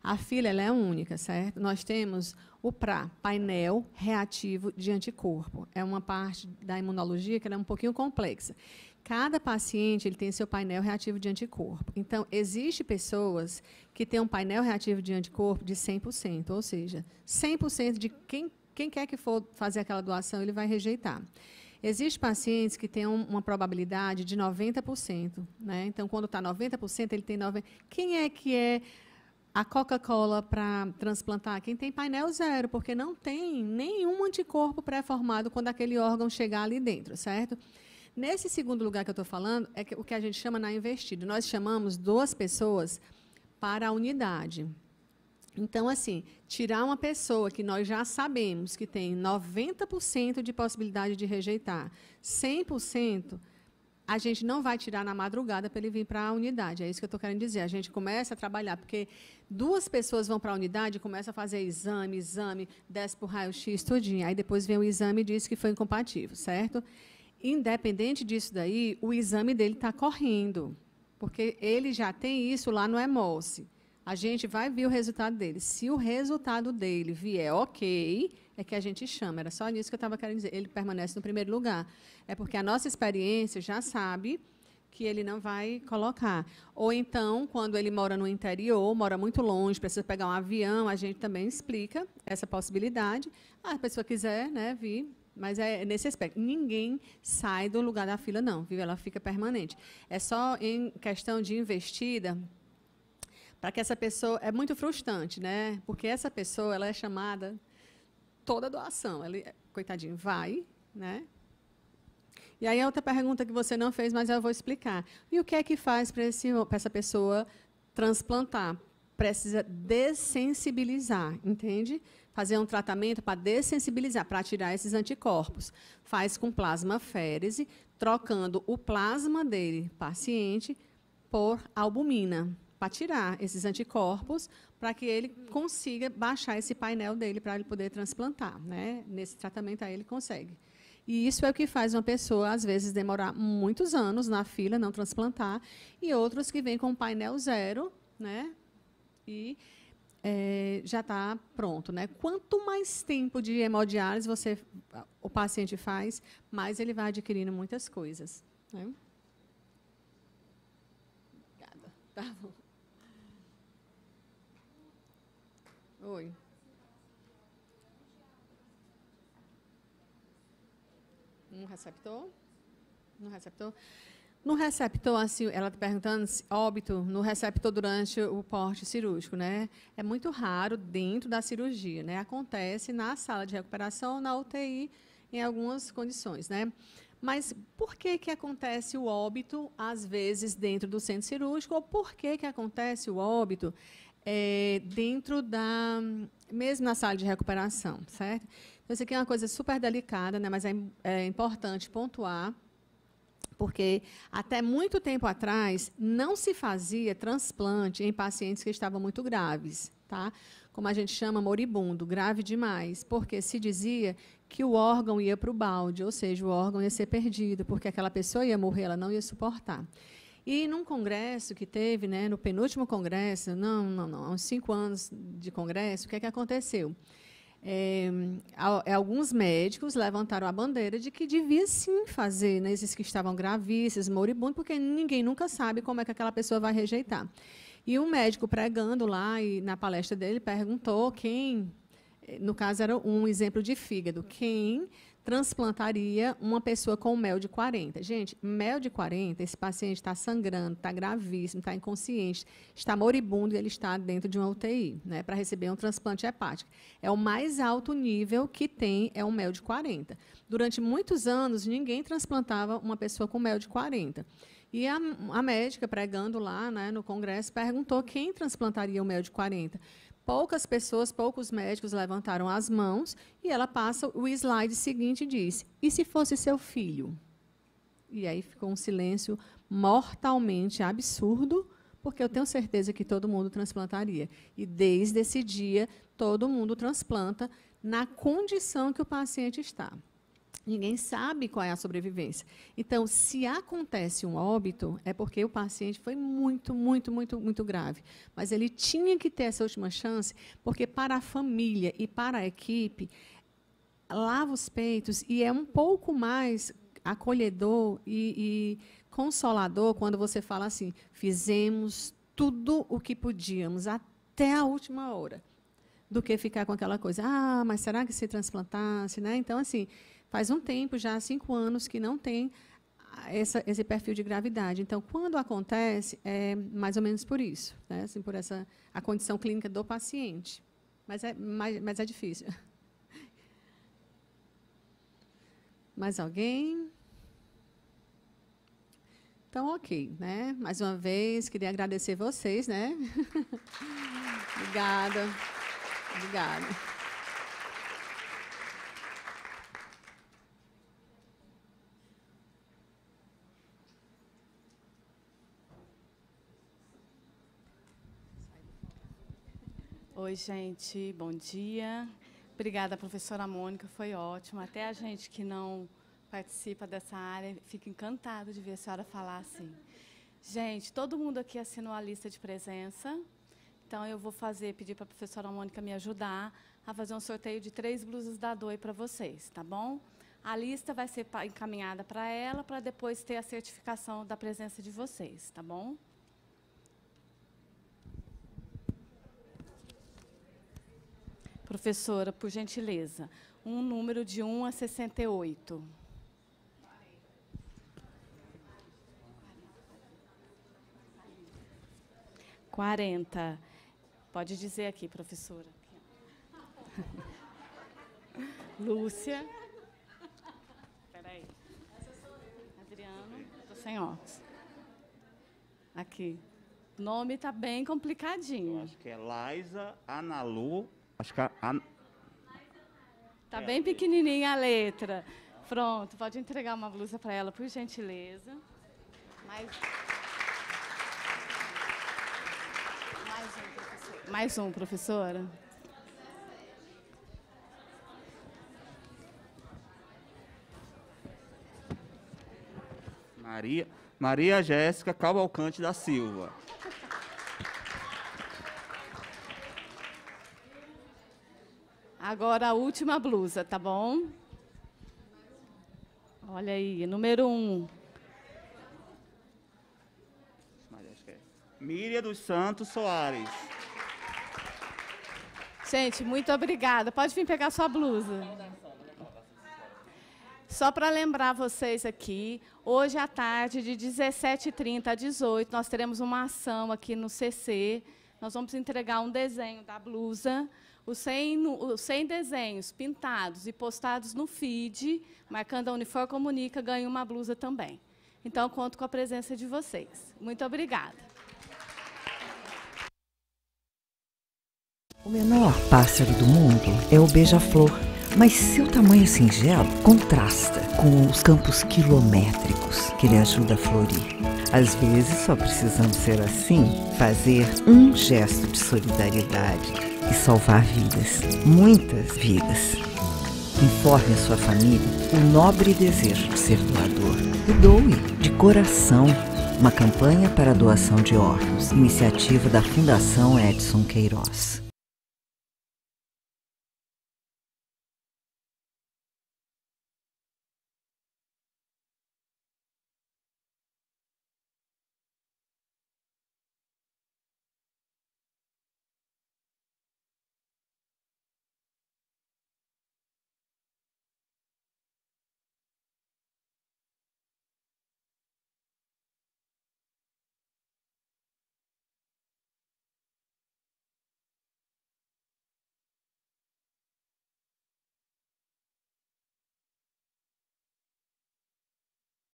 A fila ela é única, certo? Nós temos o PRA, painel reativo de anticorpo. É uma parte da imunologia que ela é um pouquinho complexa. Cada paciente ele tem seu painel reativo de anticorpo. Então, existem pessoas que têm um painel reativo de anticorpo de 100%, ou seja, 100% de quem quer que for fazer aquela doação, ele vai rejeitar. Existem pacientes que têm uma probabilidade de 90%. Né? Então, quando está 90%, ele tem 90%. Quem é que é a Coca-Cola para transplantar? Quem tem painel zero, porque não tem nenhum anticorpo pré-formado quando aquele órgão chegar ali dentro, certo? Nesse segundo lugar que eu estou falando, é o que a gente chama na investida. Nós chamamos 2 pessoas para a unidade. Então, assim, tirar uma pessoa que nós já sabemos que tem 90% de possibilidade de rejeitar, 100%, a gente não vai tirar na madrugada para ele vir para a unidade. É isso que eu estou querendo dizer. A gente começa a trabalhar, porque 2 pessoas vão para a unidade e começam a fazer exame, desce para o raio-x, tudinho. Aí depois vem o exame e diz que foi incompatível, certo? Independente disso daí, o exame dele está correndo, porque ele já tem isso lá no Hemose. A gente vai ver o resultado dele. Se o resultado dele vier ok, é que a gente chama. Era só nisso que eu estava querendo dizer. Ele permanece no primeiro lugar. É porque a nossa experiência já sabe que ele não vai colocar. Ou então, quando ele mora no interior, mora muito longe, precisa pegar um avião, a gente também explica essa possibilidade. A pessoa quiser, né, vir, mas é nesse aspecto. Ninguém sai do lugar da fila, não, viu? Ela fica permanente. É só em questão de investida, para que essa pessoa... É muito frustrante, né? Porque essa pessoa ela é chamada toda doação. Ele, coitadinho, vai, né? E aí, a outra pergunta que você não fez, mas eu vou explicar. E o que é que faz para essa pessoa transplantar? Precisa dessensibilizar, entende? Fazer um tratamento para dessensibilizar, para tirar esses anticorpos. Faz com plasmaférese, trocando o plasma dele, paciente, por albumina, para tirar esses anticorpos, para que ele consiga baixar esse painel dele, para ele poder transplantar, né? Nesse tratamento, aí ele consegue. E isso é o que faz uma pessoa, às vezes, demorar muitos anos na fila, não transplantar, e outros que vêm com um painel zero, né? E já está pronto, né? Quanto mais tempo de hemodiálise o paciente faz, mais ele vai adquirindo muitas coisas, né? Obrigada. Tá bom. Oi. Um receptor? No receptor? No receptor, assim, ela está perguntando se óbito no receptor durante o porte cirúrgico, né? É muito raro dentro da cirurgia, né? Acontece na sala de recuperação, na UTI, em algumas condições, né? Mas por que que acontece o óbito, às vezes, dentro do centro cirúrgico, ou por que que acontece o óbito dentro mesmo na sala de recuperação, certo? Então, isso aqui é uma coisa super delicada, né? Mas é importante pontuar, porque até muito tempo atrás não se fazia transplante em pacientes que estavam muito graves, tá? Como a gente chama, moribundo, grave demais, porque se dizia que o órgão ia para o balde, ou seja, o órgão ia ser perdido, porque aquela pessoa ia morrer, ela não ia suportar. E num congresso que teve, né, no penúltimo congresso, há uns 5 anos de congresso, o que é que aconteceu? Alguns médicos levantaram a bandeira de que devia sim fazer nesses que estavam gravíssimos, moribundos, porque ninguém nunca sabe como é que aquela pessoa vai rejeitar. E um médico pregando lá, e na palestra dele, perguntou quem, no caso era um exemplo de fígado, quem transplantaria uma pessoa com mel de 40. Gente, mel de 40, esse paciente está sangrando, está gravíssimo, está inconsciente, está moribundo e ele está dentro de uma UTI, né, para receber um transplante hepático. É o mais alto nível que tem, é um mel de 40. Durante muitos anos, ninguém transplantava uma pessoa com mel de 40. E a médica, pregando lá, né, no congresso, perguntou quem transplantaria o mel de 40. Poucas pessoas, poucos médicos levantaram as mãos e ela passa o slide seguinte e diz: e se fosse seu filho? E aí ficou um silêncio mortalmente absurdo, porque eu tenho certeza que todo mundo transplantaria. E desde esse dia, todo mundo transplanta na condição que o paciente está. Ninguém sabe qual é a sobrevivência. Então, se acontece um óbito, é porque o paciente foi muito, muito, muito, muito grave. Mas ele tinha que ter essa última chance, porque para a família e para a equipe, lava os peitos e é um pouco mais acolhedor e consolador quando você fala assim, fizemos tudo o que podíamos até a última hora, do que ficar com aquela coisa, mas será que se transplantasse? Né? Então, assim, faz um tempo, já há 5 anos, que não tem esse perfil de gravidade. Então, quando acontece, é mais ou menos por isso, né? Assim, por a condição clínica do paciente. Mas é difícil. Mais alguém? Então, ok. Né? Mais uma vez, queria agradecer vocês. Né? Obrigada. Obrigada. Oi, gente, bom dia. Obrigada, professora Mônica, foi ótimo. Até a gente que não participa dessa área fica encantado de ver a senhora falar assim. Gente, todo mundo aqui assinou a lista de presença, então eu vou pedir para a professora Mônica me ajudar a fazer um sorteio de 3 blusas da DOI para vocês, tá bom? A lista vai ser encaminhada para ela, para depois ter a certificação da presença de vocês, tá bom? Professora, por gentileza, um número de 1 a 68. 40. Pode dizer aqui, professora. Lúcia. Espera aí. Adriano, estou sem óculos. Aqui. O nome está bem complicadinho. Eu acho que é Laisa Analu. Acho que Está bem pequenininha a letra. Pronto, pode entregar uma blusa para ela, por gentileza. Mais um, professora. Maria Jéssica Cavalcante da Silva. Agora a última blusa, tá bom? Olha aí, número 1. Miriam dos Santos Soares. Gente, muito obrigada. Pode vir pegar sua blusa. Só para lembrar vocês aqui, hoje à tarde, de 17h30 a 18h, nós teremos uma ação aqui no CC. Nós vamos entregar um desenho da blusa. Os 100 desenhos pintados e postados no feed, marcando a Unifor Comunica, ganha uma blusa também. Então, conto com a presença de vocês. Muito obrigada. O menor pássaro do mundo é o beija-flor, mas seu tamanho singelo contrasta com os campos quilométricos que ele ajuda a florir. Às vezes, só precisamos ser assim, fazer um gesto de solidariedade e salvar vidas, muitas vidas. Informe a sua família o nobre desejo de ser doador e doe de coração. Uma campanha para a doação de órgãos, iniciativa da Fundação Edson Queiroz.